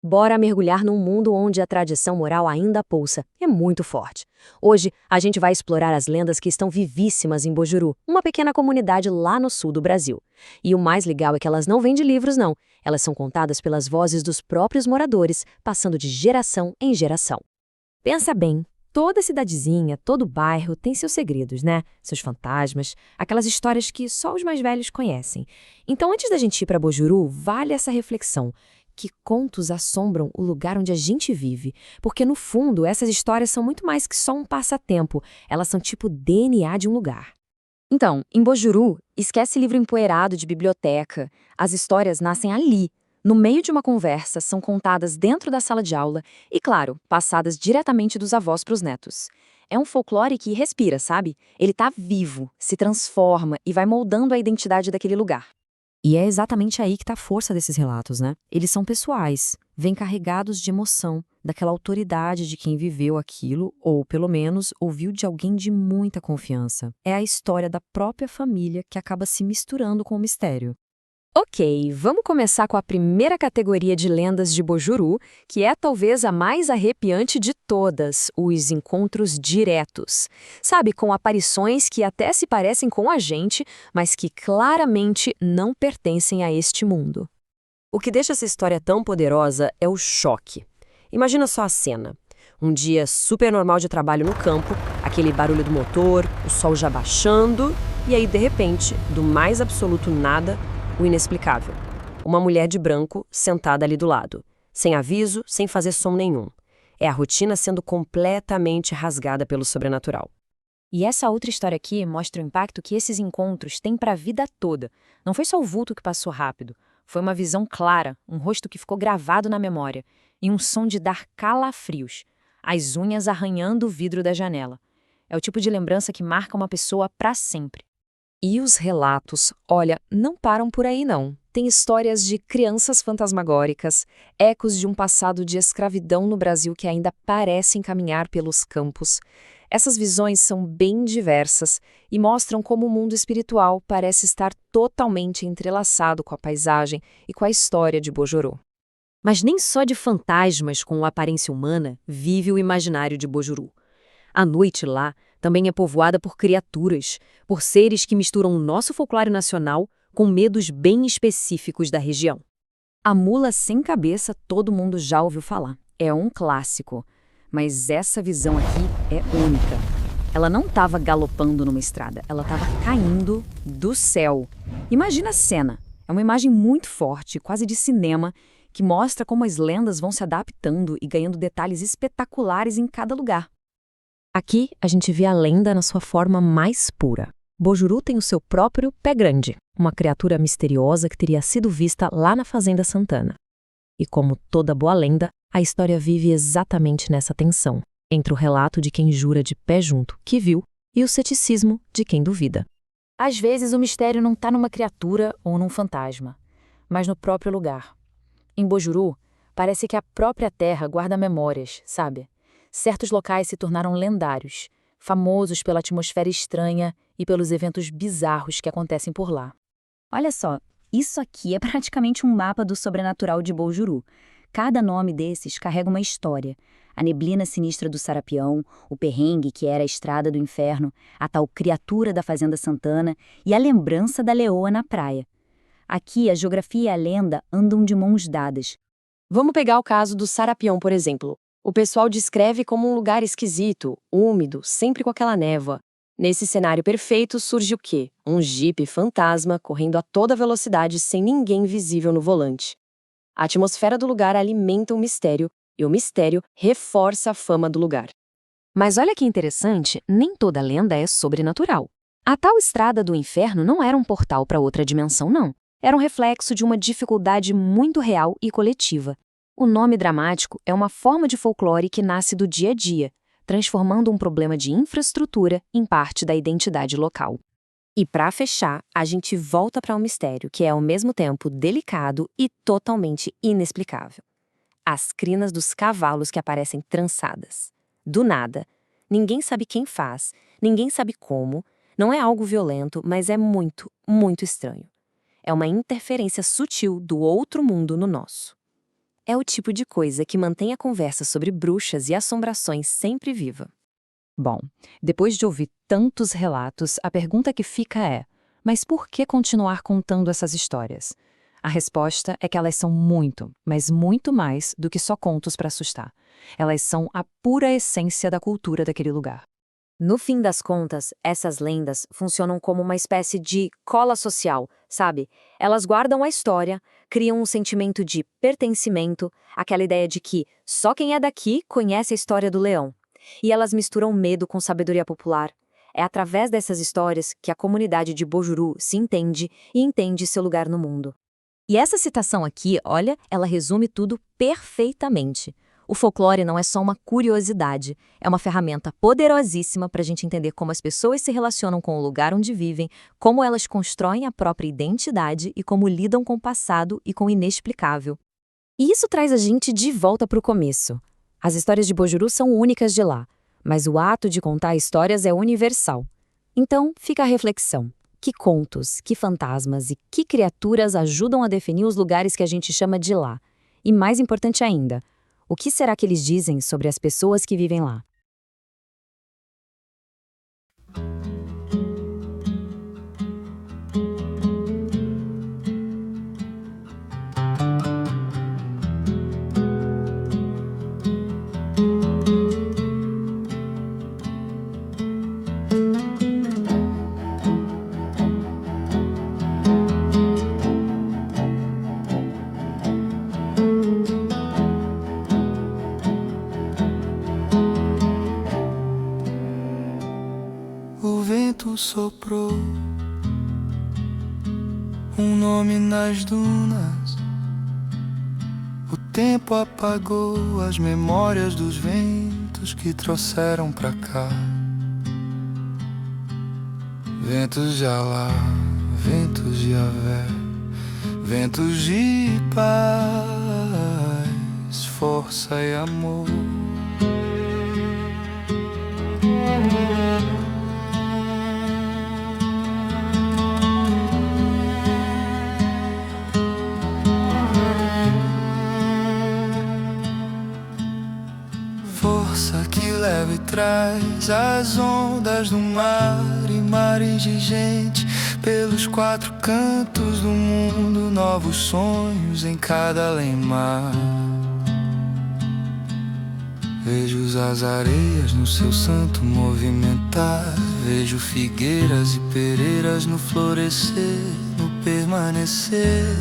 Bora mergulhar num mundo onde a tradição moral ainda pulsa. É muito forte. Hoje, a gente vai explorar as lendas que estão vivíssimas em Bojuru, uma pequena comunidade lá no sul do Brasil. E o mais legal é que elas não vêm de livros, não. Elas são contadas pelas vozes dos próprios moradores, passando de geração em geração. Pensa bem, toda cidadezinha, todo bairro tem seus segredos, né? Seus fantasmas, aquelas histórias que só os mais velhos conhecem. Então, antes da gente ir para Bojuru, vale essa reflexão. Que contos assombram o lugar onde a gente vive? Porque, no fundo, essas histórias são muito mais que só um passatempo. Elas são tipo DNA de um lugar. Então, em Bojuru, esquece livro empoeirado de biblioteca. As histórias nascem ali, no meio de uma conversa, são contadas dentro da sala de aula e, claro, passadas diretamente dos avós para os netos. É um folclore que respira, sabe? Ele tá vivo, se transforma e vai moldando a identidade daquele lugar. E é exatamente aí que está a força desses relatos, né? Eles são pessoais, vêm carregados de emoção, daquela autoridade de quem viveu aquilo, ou, pelo menos, ouviu de alguém de muita confiança. É a história da própria família que acaba se misturando com o mistério. Ok, vamos começar com a primeira categoria de lendas de Bojuru, que é talvez a mais arrepiante de todas, os encontros diretos. Sabe, com aparições que até se parecem com a gente, mas que claramente não pertencem a este mundo. O que deixa essa história tão poderosa é o choque. Imagina só a cena. Um dia super normal de trabalho no campo, aquele barulho do motor, o sol já baixando, e aí, de repente, do mais absoluto nada, o inexplicável. Uma mulher de branco sentada ali do lado, sem aviso, sem fazer som nenhum. É a rotina sendo completamente rasgada pelo sobrenatural. E essa outra história aqui mostra o impacto que esses encontros têm para a vida toda. Não foi só o vulto que passou rápido, foi uma visão clara, um rosto que ficou gravado na memória, e um som de dar calafrios, as unhas arranhando o vidro da janela. É o tipo de lembrança que marca uma pessoa para sempre. E os relatos, olha, não param por aí não. Tem histórias de crianças fantasmagóricas, ecos de um passado de escravidão no Brasil que ainda parecem caminhar pelos campos. Essas visões são bem diversas e mostram como o mundo espiritual parece estar totalmente entrelaçado com a paisagem e com a história de Bojuru. Mas nem só de fantasmas com aparência humana vive o imaginário de Bojuru. A noite lá também é povoada por criaturas, por seres que misturam o nosso folclore nacional com medos bem específicos da região. A mula sem cabeça todo mundo já ouviu falar. É um clássico. Mas essa visão aqui é única. Ela não estava galopando numa estrada, ela estava caindo do céu. Imagina a cena. É uma imagem muito forte, quase de cinema, que mostra como as lendas vão se adaptando e ganhando detalhes espetaculares em cada lugar. Aqui, a gente vê a lenda na sua forma mais pura. Bojuru tem o seu próprio pé grande, uma criatura misteriosa que teria sido vista lá na Fazenda Santana. E como toda boa lenda, a história vive exatamente nessa tensão, entre o relato de quem jura de pé junto que viu e o ceticismo de quem duvida. Às vezes o mistério não está numa criatura ou num fantasma, mas no próprio lugar. Em Bojuru, parece que a própria terra guarda memórias, sabe? Certos locais se tornaram lendários, famosos pela atmosfera estranha e pelos eventos bizarros que acontecem por lá. Olha só, isso aqui é praticamente um mapa do sobrenatural de Bojuru. Cada nome desses carrega uma história. A neblina sinistra do Sarapião, o perrengue que era a estrada do inferno, a tal criatura da Fazenda Santana e a lembrança da leoa na praia. Aqui a geografia e a lenda andam de mãos dadas. Vamos pegar o caso do Sarapião, por exemplo. O pessoal descreve como um lugar esquisito, úmido, sempre com aquela névoa. Nesse cenário perfeito surge o quê? Um jipe fantasma correndo a toda velocidade sem ninguém visível no volante. A atmosfera do lugar alimenta o mistério e o mistério reforça a fama do lugar. Mas olha que interessante, nem toda lenda é sobrenatural. A tal estrada do inferno não era um portal para outra dimensão, não. Era um reflexo de uma dificuldade muito real e coletiva. O nome dramático é uma forma de folclore que nasce do dia a dia, transformando um problema de infraestrutura em parte da identidade local. E para fechar, a gente volta para um mistério que é ao mesmo tempo delicado e totalmente inexplicável. As crinas dos cavalos que aparecem trançadas. Do nada. Ninguém sabe quem faz, ninguém sabe como, não é algo violento, mas é muito, muito estranho. É uma interferência sutil do outro mundo no nosso. é o tipo de coisa que mantém a conversa sobre bruxas e assombrações sempre viva. Bom, depois de ouvir tantos relatos, a pergunta que fica é: mas por que continuar contando essas histórias? A resposta é que elas são muito, mas muito mais do que só contos para assustar. Elas são a pura essência da cultura daquele lugar. No fim das contas, essas lendas funcionam como uma espécie de cola social, sabe? Elas guardam a história, criam um sentimento de pertencimento, aquela ideia de que só quem é daqui conhece a história do leão. E elas misturam medo com sabedoria popular. É através dessas histórias que a comunidade de Bojuru se entende e entende seu lugar no mundo. E essa citação aqui, olha, ela resume tudo perfeitamente. O folclore não é só uma curiosidade, é uma ferramenta poderosíssima para a gente entender como as pessoas se relacionam com o lugar onde vivem, como elas constroem a própria identidade e como lidam com o passado e com o inexplicável. E isso traz a gente de volta para o começo. As histórias de Bojuru são únicas de lá, mas o ato de contar histórias é universal. Então, fica a reflexão. Que contos, que fantasmas e que criaturas ajudam a definir os lugares que a gente chama de lá? E mais importante ainda, o que será que eles dizem sobre as pessoas que vivem lá? O vento soprou um nome nas dunas. O tempo apagou as memórias dos ventos que trouxeram pra cá. Ventos de Alá, ventos de Avé, ventos de paz, força e amor. Força que leva e traz as ondas do mar e mares de gente pelos quatro cantos do mundo, novos sonhos em cada além-mar. Vejo as areias no seu santo movimentar, vejo figueiras e pereiras no florescer, no permanecer,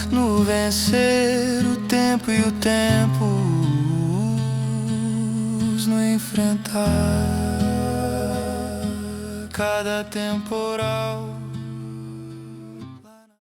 no vencer o tempo e o tempo, no enfrentar cada temporal.